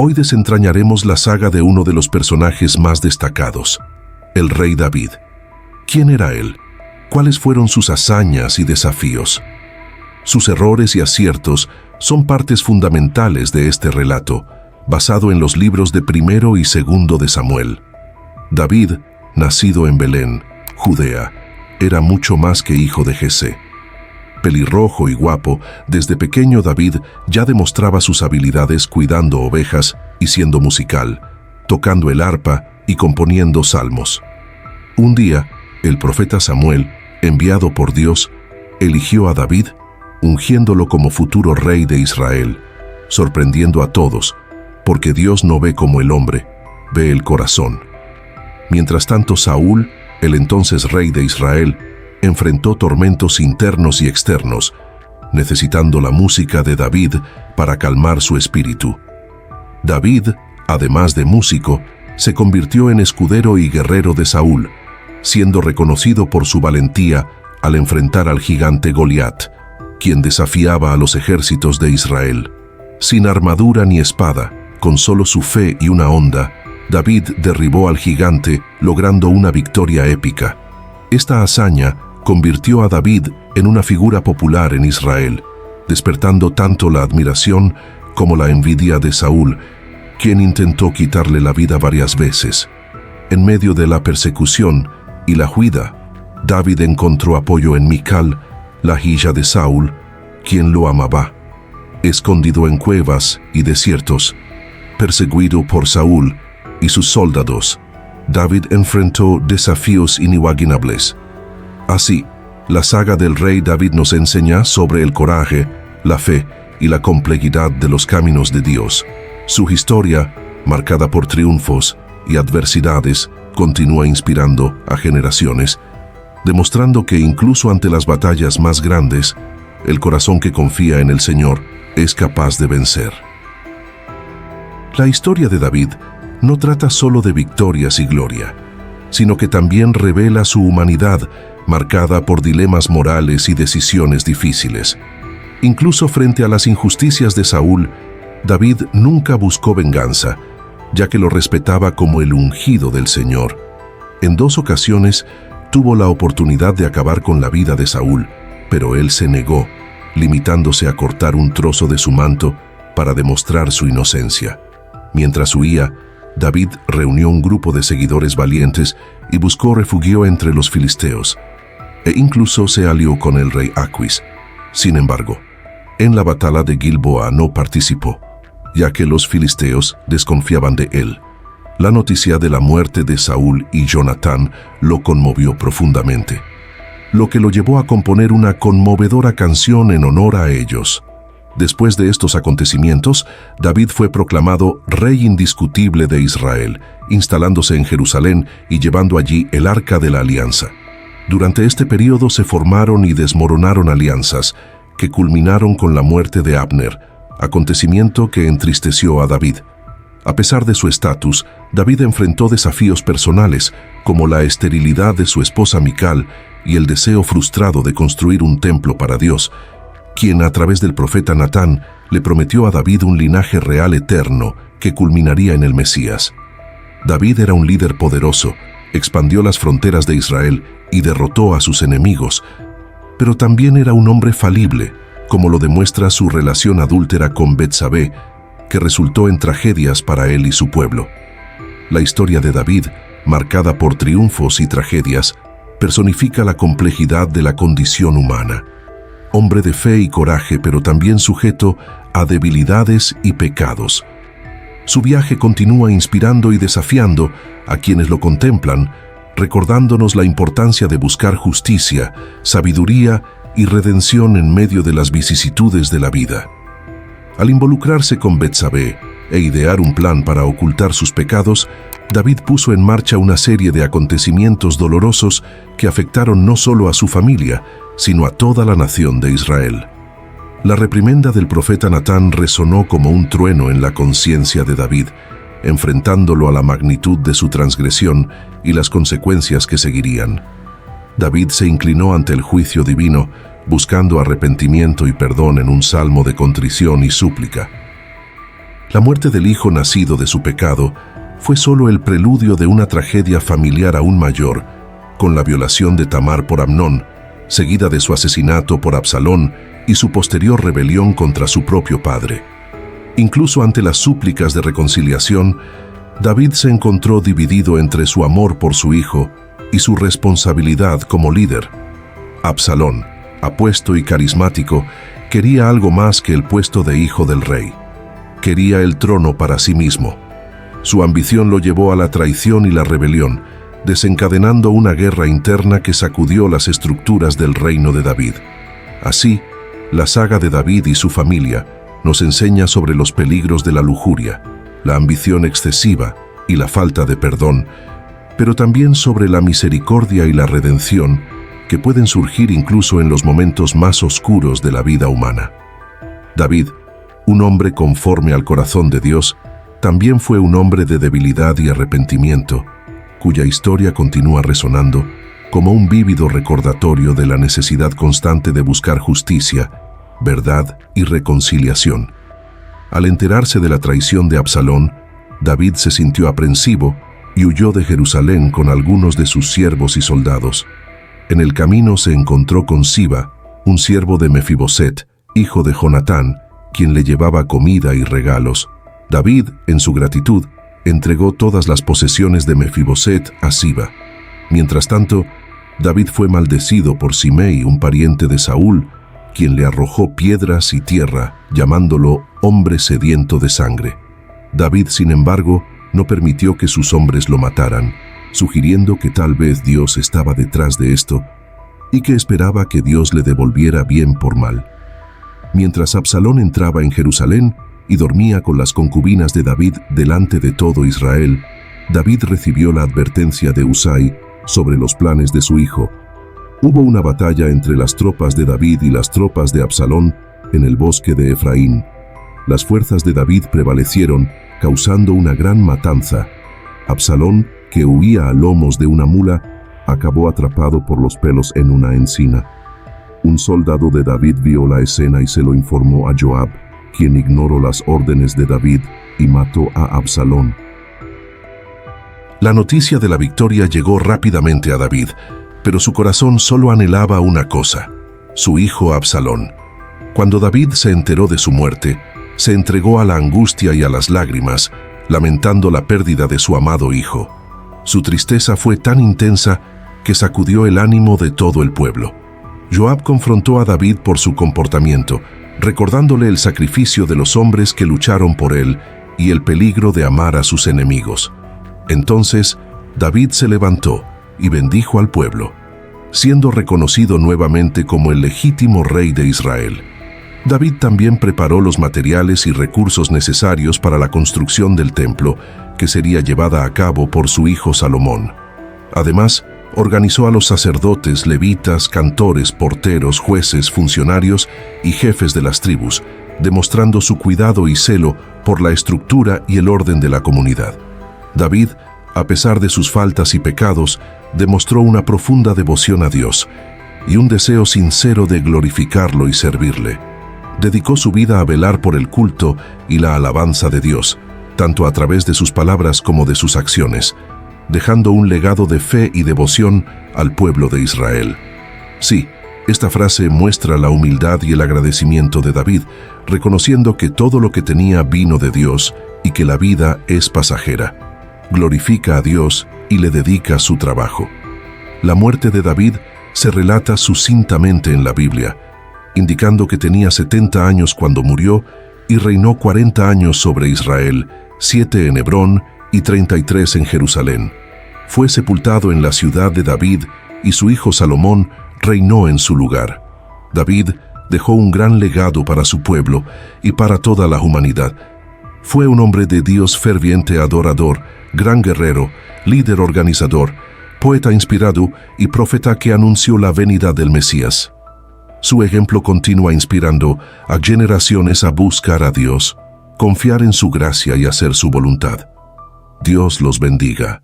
Hoy desentrañaremos la saga de uno de los personajes más destacados, el rey David. ¿Quién era él? ¿Cuáles fueron sus hazañas y desafíos? Sus errores y aciertos son partes fundamentales de este relato, basado en los libros de Primero y Segundo de Samuel. David, nacido en Belén, Judea, era mucho más que hijo de Jesé. Pelirrojo y guapo, desde pequeño David ya demostraba sus habilidades cuidando ovejas y siendo musical, tocando el arpa y componiendo salmos. Un día, el profeta Samuel, enviado por Dios, eligió a David, ungiéndolo como futuro rey de Israel, sorprendiendo a todos, porque Dios no ve como el hombre, ve el corazón. Mientras tanto, Saúl, el entonces rey de Israel, enfrentó tormentos internos y externos, necesitando la música de David para calmar su espíritu. David, además de músico, se convirtió en escudero y guerrero de Saúl, siendo reconocido por su valentía al enfrentar al gigante Goliat, quien desafiaba a los ejércitos de Israel. Sin armadura ni espada, con solo su fe y una honda, David derribó al gigante, logrando una victoria épica. Esta hazaña convirtió a David en una figura popular en Israel, despertando tanto la admiración como la envidia de Saúl, quien intentó quitarle la vida varias veces. En medio de la persecución y la huida, David encontró apoyo en Mical, la hija de Saúl, quien lo amaba. Escondido en cuevas y desiertos, perseguido por Saúl y sus soldados, David enfrentó desafíos inimaginables. Así, la saga del rey David nos enseña sobre el coraje, la fe y la complejidad de los caminos de Dios. Su historia, marcada por triunfos y adversidades, continúa inspirando a generaciones, demostrando que incluso ante las batallas más grandes, el corazón que confía en el Señor es capaz de vencer. La historia de David no trata solo de victorias y gloria, sino que también revela su humanidad, marcada por dilemas morales y decisiones difíciles. Incluso frente a las injusticias de Saúl, David nunca buscó venganza, ya que lo respetaba como el ungido del Señor. En 2 ocasiones tuvo la oportunidad de acabar con la vida de Saúl, pero él se negó, limitándose a cortar un trozo de su manto para demostrar su inocencia. Mientras huía, David reunió un grupo de seguidores valientes y buscó refugio entre los filisteos, e incluso se alió con el rey Aquis. Sin embargo, en la batalla de Gilboa no participó, ya que los filisteos desconfiaban de él. La noticia de la muerte de Saúl y Jonatán lo conmovió profundamente, lo que lo llevó a componer una conmovedora canción en honor a ellos. Después de estos acontecimientos, David fue proclamado rey indiscutible de Israel, instalándose en Jerusalén y llevando allí el Arca de la Alianza. Durante este periodo se formaron y desmoronaron alianzas, que culminaron con la muerte de Abner, acontecimiento que entristeció a David. A pesar de su estatus, David enfrentó desafíos personales, como la esterilidad de su esposa Mical y el deseo frustrado de construir un templo para Dios, quien a través del profeta Natán le prometió a David un linaje real eterno que culminaría en el Mesías. David era un líder poderoso, expandió las fronteras de Israel y derrotó a sus enemigos, pero también era un hombre falible, como lo demuestra su relación adúltera con Betsabé, que resultó en tragedias para él y su pueblo. La historia de David, marcada por triunfos y tragedias, personifica la complejidad de la condición humana. Hombre de fe y coraje, pero también sujeto a debilidades y pecados. Su viaje continúa inspirando y desafiando a quienes lo contemplan, recordándonos la importancia de buscar justicia, sabiduría y redención en medio de las vicisitudes de la vida. Al involucrarse con Betsabé e idear un plan para ocultar sus pecados, David puso en marcha una serie de acontecimientos dolorosos que afectaron no solo a su familia, sino a toda la nación de Israel. La reprimenda del profeta Natán resonó como un trueno en la conciencia de David, enfrentándolo a la magnitud de su transgresión y las consecuencias que seguirían. David se inclinó ante el juicio divino, buscando arrepentimiento y perdón en un salmo de contrición y súplica. La muerte del hijo nacido de su pecado fue solo el preludio de una tragedia familiar aún mayor, con la violación de Tamar por Amnón, seguida de su asesinato por Absalón y su posterior rebelión contra su propio padre. Incluso ante las súplicas de reconciliación, David se encontró dividido entre su amor por su hijo y su responsabilidad como líder. Absalón, apuesto y carismático, quería algo más que el puesto de hijo del rey. Quería el trono para sí mismo. Su ambición lo llevó a la traición y la rebelión, desencadenando una guerra interna que sacudió las estructuras del reino de David. Así, la saga de David y su familia nos enseña sobre los peligros de la lujuria, la ambición excesiva y la falta de perdón, pero también sobre la misericordia y la redención que pueden surgir incluso en los momentos más oscuros de la vida humana. David, un hombre conforme al corazón de Dios, también fue un hombre de debilidad y arrepentimiento, cuya historia continúa resonando como un vívido recordatorio de la necesidad constante de buscar justicia, verdad y reconciliación. Al enterarse de la traición de Absalón, David se sintió aprensivo y huyó de Jerusalén con algunos de sus siervos y soldados. En el camino se encontró con Siba, un siervo de Mefiboset, hijo de Jonatán, quien le llevaba comida y regalos. David, en su gratitud, entregó todas las posesiones de Mefiboset a Siba. Mientras tanto, David fue maldecido por Simei, un pariente de Saúl, quien le arrojó piedras y tierra, llamándolo hombre sediento de sangre. David, sin embargo, no permitió que sus hombres lo mataran, sugiriendo que tal vez Dios estaba detrás de esto y que esperaba que Dios le devolviera bien por mal. Mientras Absalón entraba en Jerusalén y dormía con las concubinas de David delante de todo Israel, David recibió la advertencia de Husai sobre los planes de su hijo. Hubo una batalla entre las tropas de David y las tropas de Absalón en el bosque de Efraín. Las fuerzas de David prevalecieron, causando una gran matanza. Absalón, que huía a lomos de una mula, acabó atrapado por los pelos en una encina. Un soldado de David vio la escena y se lo informó a Joab, quien ignoró las órdenes de David y mató a Absalón. La noticia de la victoria llegó rápidamente a David, pero su corazón solo anhelaba una cosa: su hijo Absalón. Cuando David se enteró de su muerte, se entregó a la angustia y a las lágrimas, lamentando la pérdida de su amado hijo. Su tristeza fue tan intensa que sacudió el ánimo de todo el pueblo. Joab confrontó a David por su comportamiento, recordándole el sacrificio de los hombres que lucharon por él y el peligro de amar a sus enemigos. Entonces, David se levantó y bendijo al pueblo, siendo reconocido nuevamente como el legítimo rey de Israel. David también preparó los materiales y recursos necesarios para la construcción del templo, que sería llevada a cabo por su hijo Salomón. Además, organizó a los sacerdotes, levitas, cantores, porteros, jueces, funcionarios y jefes de las tribus, demostrando su cuidado y celo por la estructura y el orden de la comunidad. David, a pesar de sus faltas y pecados, demostró una profunda devoción a Dios y un deseo sincero de glorificarlo y servirle. Dedicó su vida a velar por el culto y la alabanza de Dios, tanto a través de sus palabras como de sus acciones, dejando un legado de fe y devoción al pueblo de Israel. Sí, esta frase muestra la humildad y el agradecimiento de David, reconociendo que todo lo que tenía vino de Dios y que la vida es pasajera. Glorifica a Dios y le dedica su trabajo. La muerte de David se relata sucintamente en la Biblia, indicando que tenía 70 años cuando murió y reinó 40 años sobre Israel, 7 en Hebrón y 33 en Jerusalén. Fue sepultado en la ciudad de David y su hijo Salomón reinó en su lugar. David dejó un gran legado para su pueblo y para toda la humanidad. Fue un hombre de Dios ferviente adorador, gran guerrero, líder organizador, poeta inspirado y profeta que anunció la venida del Mesías. Su ejemplo continúa inspirando a generaciones a buscar a Dios, confiar en su gracia y hacer su voluntad. Dios los bendiga.